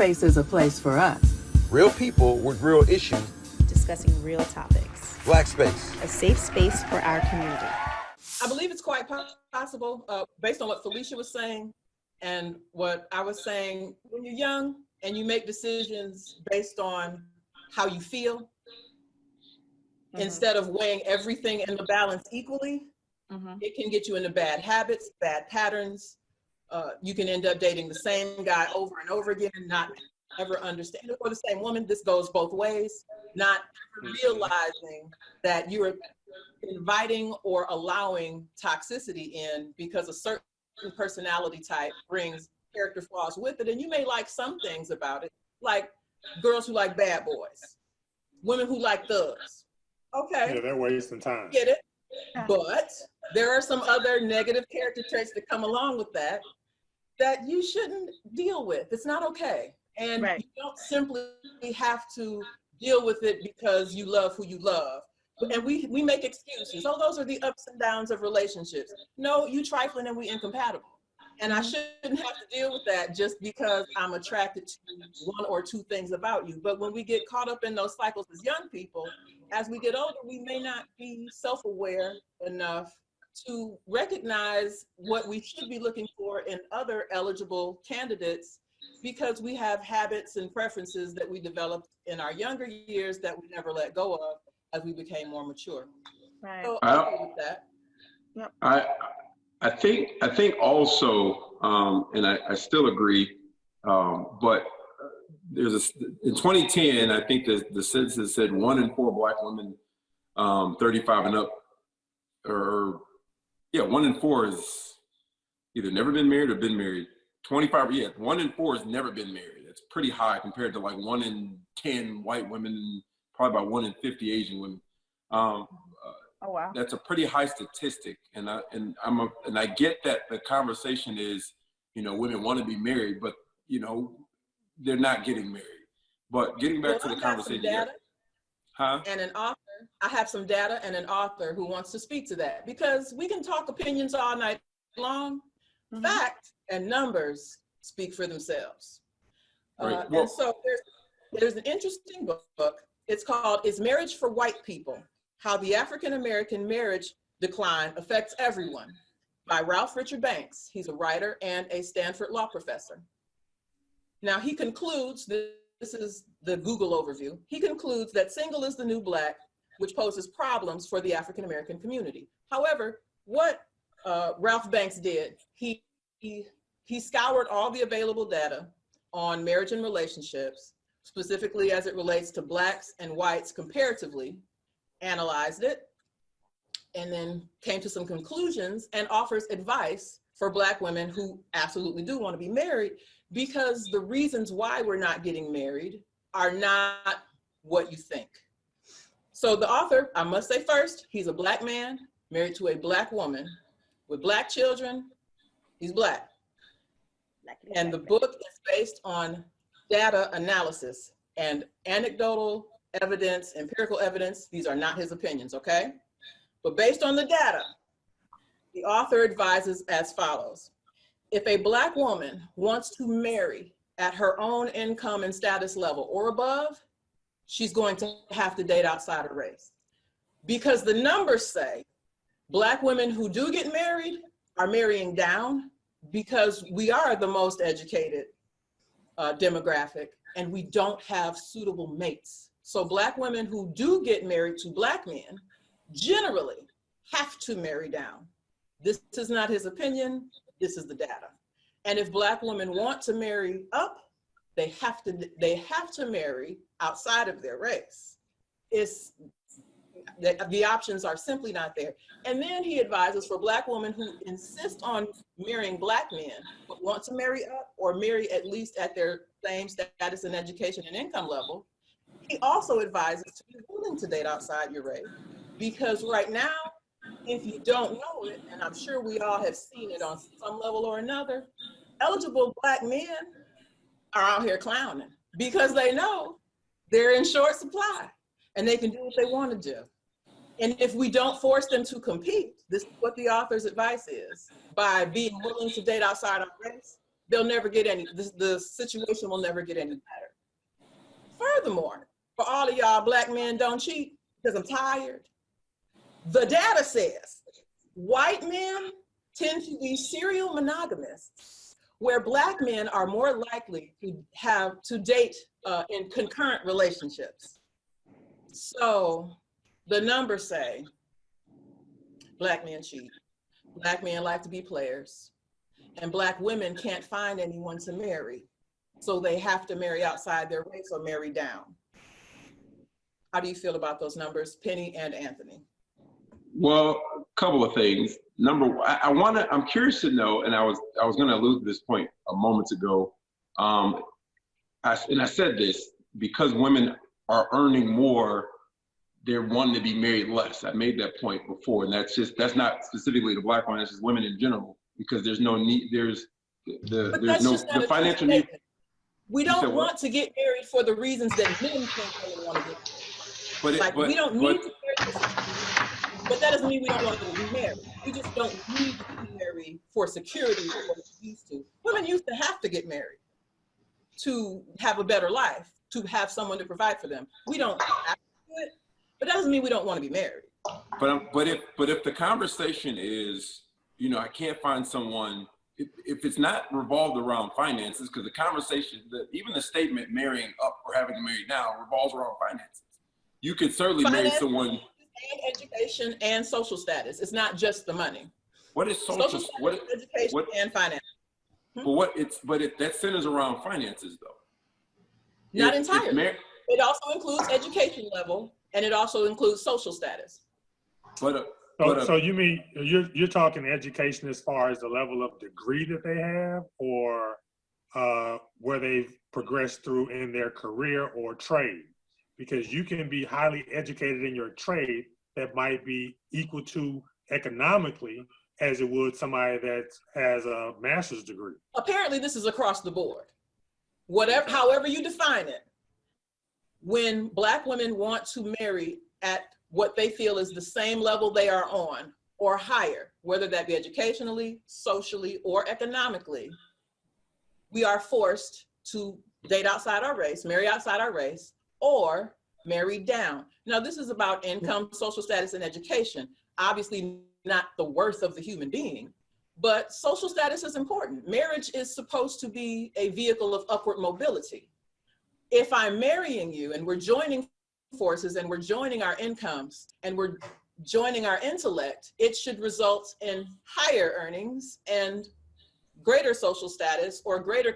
space is a place for us. Real people with real issues. Discussing real topics. Black space. A safe space for our community. I believe it's quite possible, based on what Felicia was saying and what I was saying, when you're young and you make decisions based on how you feel, instead of weighing everything in the balance equally, it can get you into bad habits, bad patterns. You can end up dating the same guy over and over again and not ever understand it, or the same woman. This goes both ways, not realizing that you're inviting or allowing toxicity in because a certain personality type brings character flaws with it. And you may like some things about it, like girls who like bad boys, women who like thugs. Okay. Yeah, they're wasting time. Get it? But there are some other negative character traits that come along with that you shouldn't deal with. It's not okay. And you don't simply have to deal with it because you love who you love. And we make excuses. Oh, those are the ups and downs of relationships. No, you trifling and we incompatible. And I shouldn't have to deal with that just because I'm attracted to one or two things about you. But when we get caught up in those cycles as young people, as we get older, we may not be self-aware enough to recognize what we should be looking for in other eligible candidates, because we have habits and preferences that we developed in our younger years that we never let go of as we became more mature. Right. So I agree with that. Yep. I think also, and I still agree, but there's in 2010, I think the census said 1 in 4 Black women 35 and up, or 1 in 4 is either never been married or been married. 25, 1 in 4 has never been married. It's pretty high compared to like 1 in 10 white women, and probably about 1 in 50 Asian women. Oh wow. That's a pretty high statistic, and I get that the conversation is, women want to be married, but they're not getting married. But getting back to the conversation, and an author. I have some data and an author who wants to speak to that, because we can talk opinions all night long. Fact and numbers speak for themselves. Right. And so there's an interesting book. It's called "Is Marriage for White People? How the African-American Marriage Decline Affects Everyone" by Ralph Richard Banks. He's a writer and a Stanford law professor. Now he concludes, this is the Google overview, he concludes that single is the new Black, which poses problems for the African-American community. However, what Ralph Banks did, he scoured all the available data on marriage and relationships, specifically as it relates to Blacks and whites comparatively, analyzed it, and then came to some conclusions and offers advice for Black women who absolutely do want to be married, because the reasons why we're not getting married are not what you think. So the author, I must say first, he's a Black man married to a Black woman with Black children. He's Black. And the book is based on data analysis and anecdotal evidence, empirical evidence. These are not his opinions, okay? But based on the data, the author advises as follows. If a Black woman wants to marry at her own income and status level or above, she's going to have to date outside of race. Because the numbers say Black women who do get married are marrying down, because we are the most educated demographic and we don't have suitable mates. So Black women who do get married to Black men generally have to marry down. This is not his opinion, this is the data. And if Black women want to marry up, they have to marry outside of their race. The options are simply not there. And then he advises for Black women who insist on marrying Black men, but want to marry up or marry at least at their same status in education and income level. He also advises to be willing to date outside your race, because right now, if you don't know it, and I'm sure we all have seen it on some level or another, eligible Black men are out here clowning because they know they're in short supply and they can do what they want to do. And if we don't force them to compete, this is what the author's advice is, by being willing to date outside our race, they'll never get any, the situation will never get any better. Furthermore, for all of y'all black men don't cheat, because I'm tired, the data says white men tend to be serial monogamists, where black men are more likely to date in concurrent relationships. So the numbers say black men cheat, black men like to be players, and black women can't find anyone to marry. So they have to marry outside their race or marry down. How do you feel about those numbers, Penny and Anthony? Well, a couple of things. Number one, I'm curious to know, and I was going to allude to this point a moment ago. I said this because women are earning more, they're wanting to be married less. I made that point before, and that's not specifically the black women, that's just women in general, because there's no need, there's the financial need. We don't want to get married for the reasons that men think they want to get married. We don't need to marry, but that doesn't mean we don't want to be married. We just don't need to be married for security or what we used to. Women used to have to get married to have a better life, to have someone to provide for them. We don't have to do it, but that doesn't mean we don't want to be married. But if the conversation is, I can't find someone, if it's not revolved around finances, because the conversation, even the statement marrying up or having to marry now revolves around finances. You could certainly marry someone. And education and social status. It's not just the money. What is social status, education and finance? But that centers around finances though. Not entirely. It also includes education level, and it also includes social status. So you mean you're talking education as far as the level of degree that they have, or where they've progressed through in their career or trade? Because you can be highly educated in your trade that might be equal to economically as it would somebody that has a master's degree. Apparently this is across the board. However you define it, when black women want to marry at what they feel is the same level they are on or higher, whether that be educationally, socially, or economically, we are forced to date outside our race, marry outside our race, or marry down. Now, this is about income, social status, and education. Obviously not the worth of the human being, but social status is important. Marriage is supposed to be a vehicle of upward mobility. If I'm marrying you and we're joining forces and we're joining our incomes and we're joining our intellect, it should result in higher earnings and greater social status or greater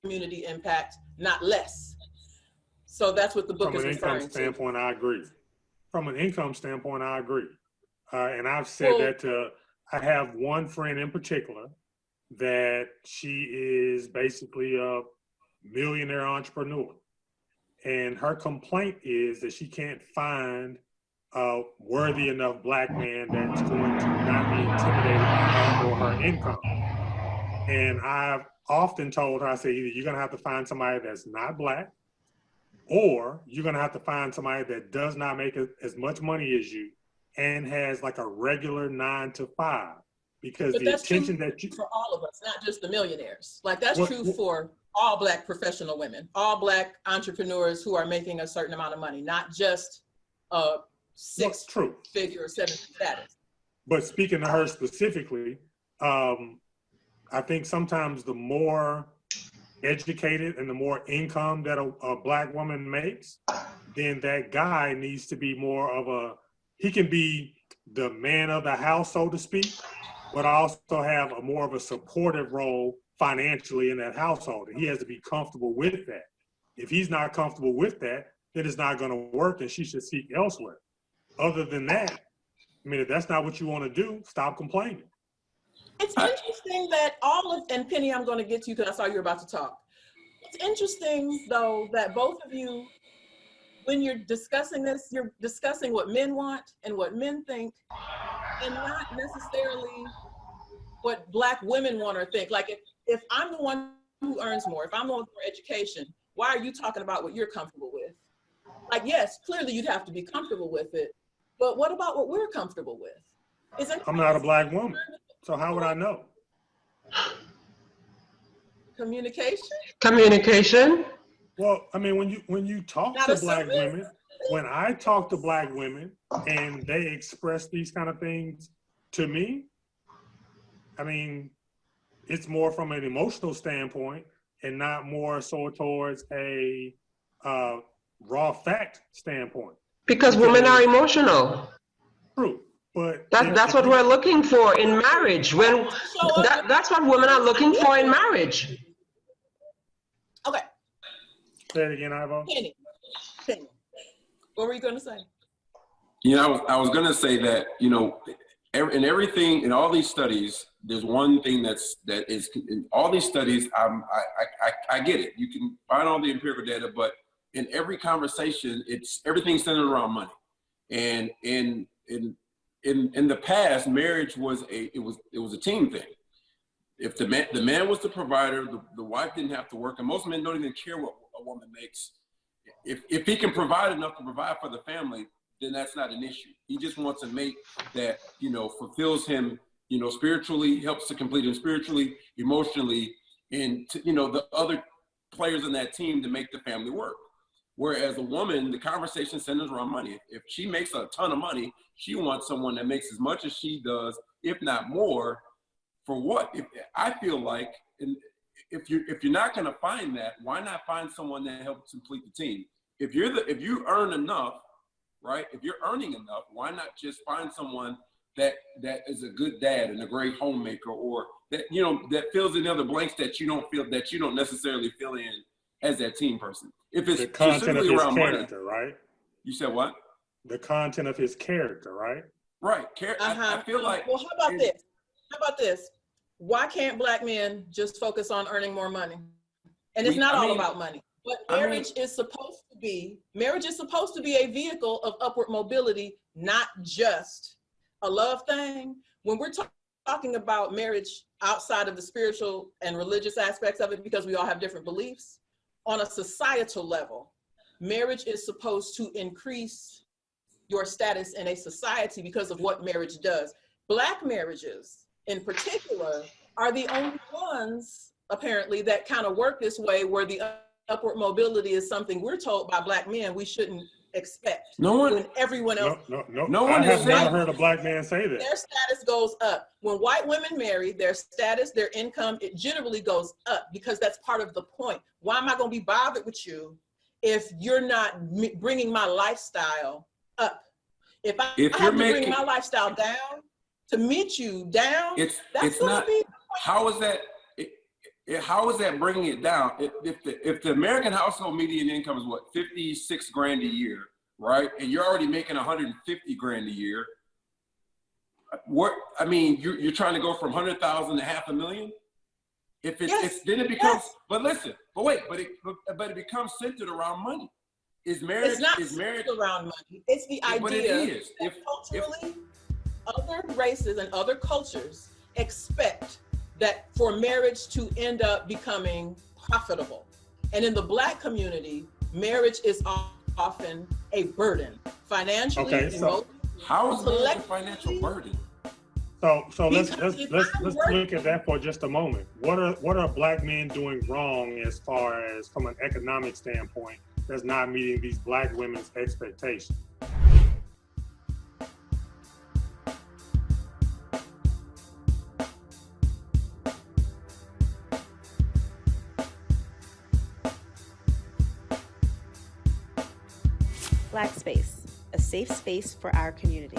community impact, not less. So that's what the book is referring to. From an income standpoint, I agree. From an income standpoint, I agree. And I've said that I have one friend in particular that she is basically a millionaire entrepreneur. And her complaint is that she can't find a worthy enough black man that's going to not be intimidated by her or her income. And I've often told her, I say, either you're going to have to find somebody that's not black, or you're going to have to find somebody that does not make as much money as you and has like a regular 9 to 5. Because the attention that you... for all of us, not just the millionaires. Like that's true for all black professional women, all black entrepreneurs who are making a certain amount of money, not just a 6-figure or 7-figure status. But speaking to her specifically, I think sometimes the more educated and the more income that a black woman makes, then that guy needs to be more of he can be the man of the house, so to speak, but also have more of a supportive role financially in that household. And he has to be comfortable with that. If he's not comfortable with that, then it's not going to work and she should seek elsewhere. Other than that, I mean, if that's not what you want to do, stop complaining. It's interesting that and Penny, I'm going to get to you because I saw you were about to talk. It's interesting, though, that both of you, when you're discussing this, you're discussing what men want and what men think, and not necessarily what black women want or think. Like, if I'm the one who earns more, if I'm the one with more education, why are you talking about what you're comfortable with? Like, yes, clearly you'd have to be comfortable with it, but what about what we're comfortable with? I'm not a black woman, so how would I know? Communication? Communication. Well, I mean, when you talk Not to Black assuming? women, when I talk to Black women and they express these kind of things to me, I mean, it's more from an emotional standpoint and not more so towards a raw fact standpoint. Because women are emotional. True, but That's what we're looking for in marriage. That's what women are looking for in marriage. Okay. Say it again, Ivo. Penny. What were you going to say? You know, I was going to say that, you know, in everything, in all these studies, there's one thing that is in all these studies. I get it. You can find all the empirical data, but in every conversation, everything's centered around money. And in the past, marriage was a team thing. If the man was the provider, the wife didn't have to work, and most men don't even care what a woman makes. If he can provide enough to provide for the family, then that's not an issue. He just wants a mate that, you know, fulfills him, you know, spiritually, helps to complete him spiritually, emotionally, and to, you know, the other players in that team to make the family work. Whereas a woman, the conversation centers around money. If she makes a ton of money, she wants someone that makes as much as she does, if not more. For what? I feel like, if you're not going to find that, why not find someone that helps complete the team? If you earn enough, right? If you're earning enough, why not just find someone that is a good dad and a great homemaker, or that, you know, that fills in the other blanks that you don't necessarily fill in as that team person. If it's the content of his character, money, right? You said what? The content of his character, right? Right. I feel like. Well, how about this? Why can't Black men just focus on earning more money? And it's not all about money. But marriage is supposed to be a vehicle of upward mobility, not just a love thing. When we're talking about marriage outside of the spiritual and religious aspects of it, because we all have different beliefs, on a societal level, marriage is supposed to increase your status in a society because of what marriage does. Black marriages, in particular, are the only ones, apparently, that kind of work this way, where the upward mobility is something we're told by Black men we shouldn't expect. When everyone else, no one has never heard a Black man say that. Their status goes up. When white women marry, their status, their income, it generally goes up, because that's part of the point. Why am I going to be bothered with you if you're not bringing my lifestyle up? If I have to bring my lifestyle down to meet you down, that's not. How is that? How is that bringing it down? If the American household median income is what, 56 grand a year, right? And you're already making 150 grand a year. I mean, you're trying to go from 100,000 to $500,000. Then it becomes. Yes. But it becomes centered around money. It's not centered around money. It's the idea. But it is. That culturally, other races and other cultures expect that for marriage to end up becoming profitable. And in the Black community, marriage is often a burden, financially, emotionally. How is it a financial burden? So let's look at that for just a moment. What are Black men doing wrong as far as from an economic standpoint that's not meeting these Black women's expectations? Black Space, a safe space for our community.